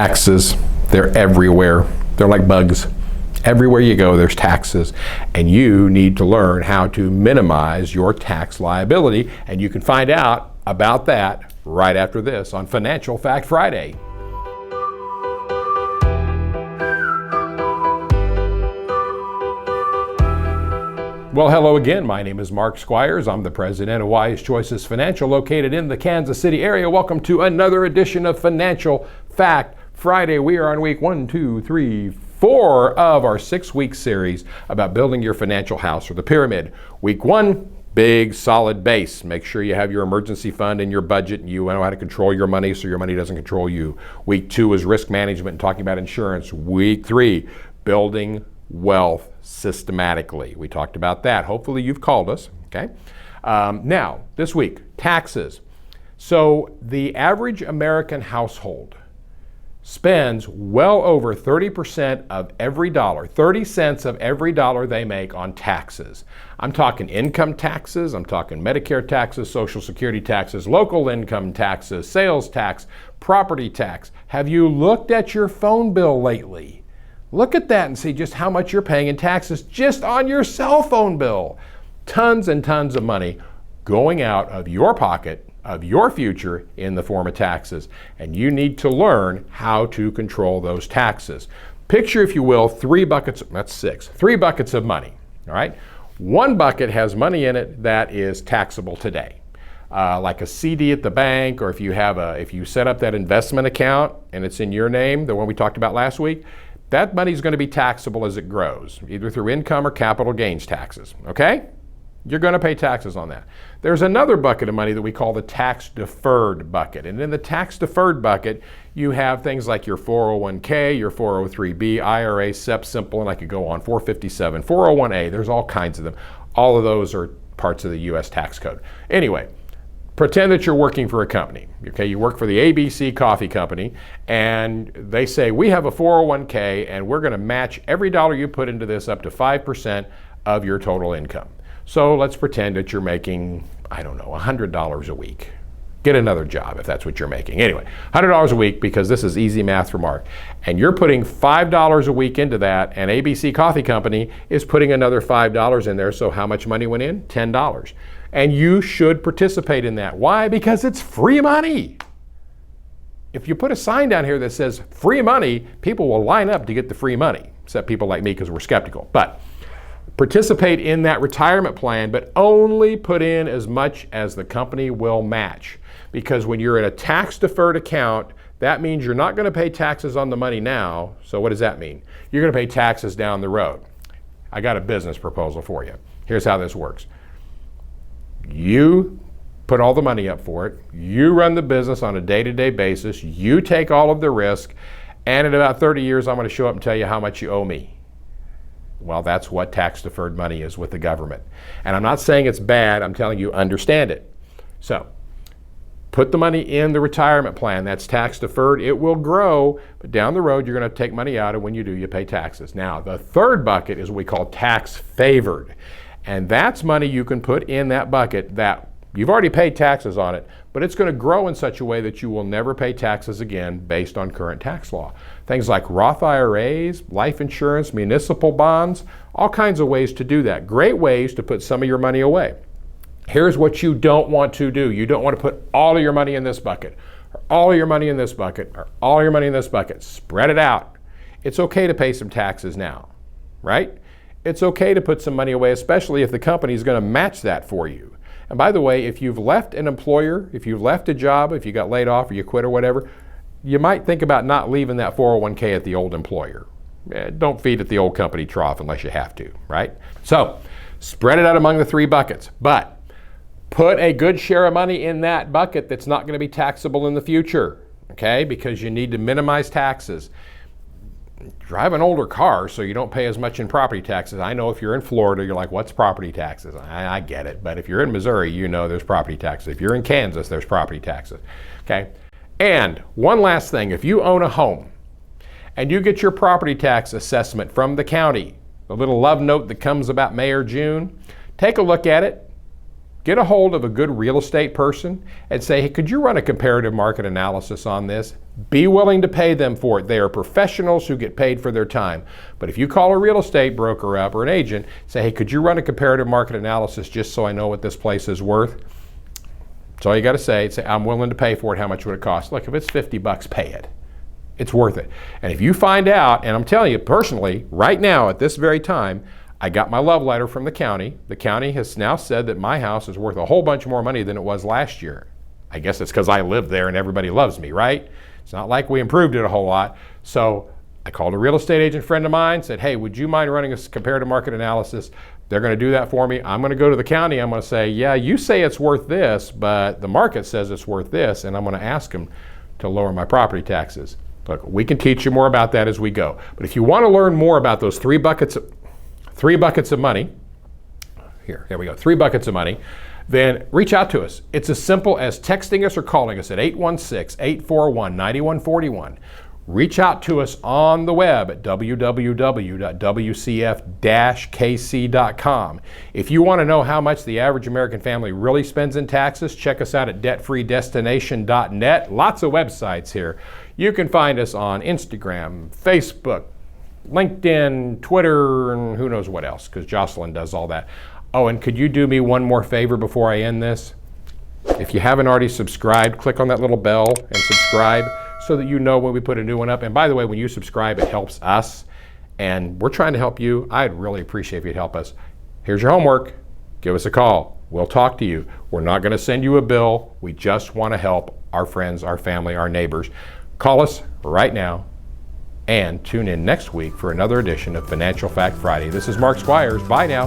Taxes, they're everywhere. They're like bugs. Everywhere you go, there's taxes, and you need to learn how to minimize your tax liability, and you can find out about that right after this on Financial Fact Friday. Well, hello again. My name is Mark Squires. I'm the president of Wise Choices Financial, located in the Kansas City area. Welcome to another edition of Financial Fact Friday. We are on week 4 of our 6-week series about building your financial house or the pyramid. Week 1, big solid base. Make sure you have your emergency fund in your budget and you know how to control your money so your money doesn't control you. Week 2 is risk management and talking about insurance. Week 3, building wealth systematically. We talked about that. Hopefully you've called us, okay? Now, this week, taxes. So the average American household spends well over 30% of every dollar, 30 cents of every dollar they make on taxes. I'm talking income taxes, I'm talking Medicare taxes, Social Security taxes, local income taxes, sales tax, property tax. Have you looked at your phone bill lately? Look at that and see just how much you're paying in taxes just on your cell phone bill. Tons and tons of money going out of your pocket, of your future, in the form of taxes. And you need to learn how to control those taxes. Picture, if you will, 3 buckets, that's 6, 3 buckets of money, all right? One bucket has money in it that is taxable today. Like a CD at the bank, or if you set up that investment account and it's in your name, the one we talked about last week, that money is going to be taxable as it grows, either through income or capital gains taxes, okay? You're going to pay taxes on that. There's another bucket of money that we call the tax-deferred bucket. And in the tax-deferred bucket, you have things like your 401k, your 403b, IRA, SEP Simple, and I could go on, 457, 401a, there's all kinds of them. All of those are parts of the U.S. tax code. Anyway, pretend that you're working for a company, okay? You work for the ABC Coffee Company, and they say, we have a 401k, and we're going to match every dollar you put into this up to 5% of your total income. So let's pretend that you're making, I don't know, $100 a week. Get another job if that's what you're making. Anyway, $100 a week, because this is easy math for Mark. And you're putting $5 a week into that, and ABC Coffee Company is putting another $5 in there. So how much money went in? $10. And you should participate in that. Why? Because it's free money. If you put a sign down here that says free money, people will line up to get the free money, except people like me, because we're skeptical. But participate in that retirement plan, but only put in as much as the company will match. Because when you're in a tax-deferred account, that means you're not going to pay taxes on the money now. So what does that mean? You're going to pay taxes down the road. I got a business proposal for you. Here's how this works. You put all the money up for it. You run the business on a day-to-day basis. You take all of the risk. And in about 30 years, I'm going to show up and tell you how much you owe me. Well, that's what tax-deferred money is with the government. And I'm not saying it's bad. I'm telling you, understand it. So put the money in the retirement plan. That's tax-deferred. It will grow, but down the road, you're going to take money out, and when you do, you pay taxes. Now, the third bucket is what we call tax-favored. And that's money you can put in that bucket that you've already paid taxes on it, but it's going to grow in such a way that you will never pay taxes again based on current tax law. Things like Roth IRAs, life insurance, municipal bonds, all kinds of ways to do that. Great ways to put some of your money away. Here's what you don't want to do. You don't want to put all of your money in this bucket, or all of your money in this bucket, or all of your money in this bucket. Spread it out. It's okay to pay some taxes now, right? It's okay to put some money away, especially if the company is going to match that for you. And by the way, if you've left an employer, if you've left a job, if you got laid off or you quit or whatever, you might think about not leaving that 401k at the old employer. Don't feed at the old company trough unless you have to, right? So spread it out among the 3 buckets, but put a good share of money in that bucket that's not going to be taxable in the future, okay? Because you need to minimize taxes. Drive an older car so you don't pay as much in property taxes. I know if you're in Florida, you're like, what's property taxes? I get it. But if you're in Missouri, you know there's property taxes. If you're in Kansas, there's property taxes. Okay? And one last thing, if you own a home and you get your property tax assessment from the county, the little love note that comes about May or June, take a look at it. get a hold of a good real estate person and say, hey, could you run a comparative market analysis on this? Be willing to pay them for it. They are professionals who get paid for their time. But if you call a real estate broker up or an agent, say, hey, could you run a comparative market analysis just so I know what this place is worth? That's all you got to say. Say, I'm willing to pay for it. How much would it cost? Look, if it's $50, pay it. It's worth it. And if you find out, and I'm telling you personally, right now at this very time, I got my love letter from the county. The county has now said that my house is worth a whole bunch more money than it was last year. I guess it's because I live there and everybody loves me, right? It's not like we improved it a whole lot. So I called a real estate agent friend of mine, said, hey, would you mind running a comparative market analysis? They're going to do that for me. I'm going to go to the county. I'm going to say, yeah, you say it's worth this, but the market says it's worth this, and I'm going to ask them to lower my property taxes. Look, we can teach you more about that as we go. But if you want to learn more about those three buckets of money, here we go, 3 buckets of money, then reach out to us. It's as simple as texting us or calling us at 816-841-9141. Reach out to us on the web at www.wcf-kc.com. If you want to know how much the average American family really spends in taxes, check us out at debtfreedestination.net. Lots of websites here. You can find us on Instagram, Facebook, LinkedIn, Twitter, and who knows what else, because Jocelyn does all that. Oh, and could you do me one more favor before I end this? If you haven't already subscribed, click on that little bell and subscribe so that you know when we put a new one up. And by the way, when you subscribe, it helps us, and we're trying to help you. I'd really appreciate if you'd help us. Here's your homework. Give us a call. We'll talk to you. We're not going to send you a bill. We just want to help our friends, our family, our neighbors. Call us right now. And tune in next week for another edition of Financial Fact Friday. This is Mark Squires. Bye now.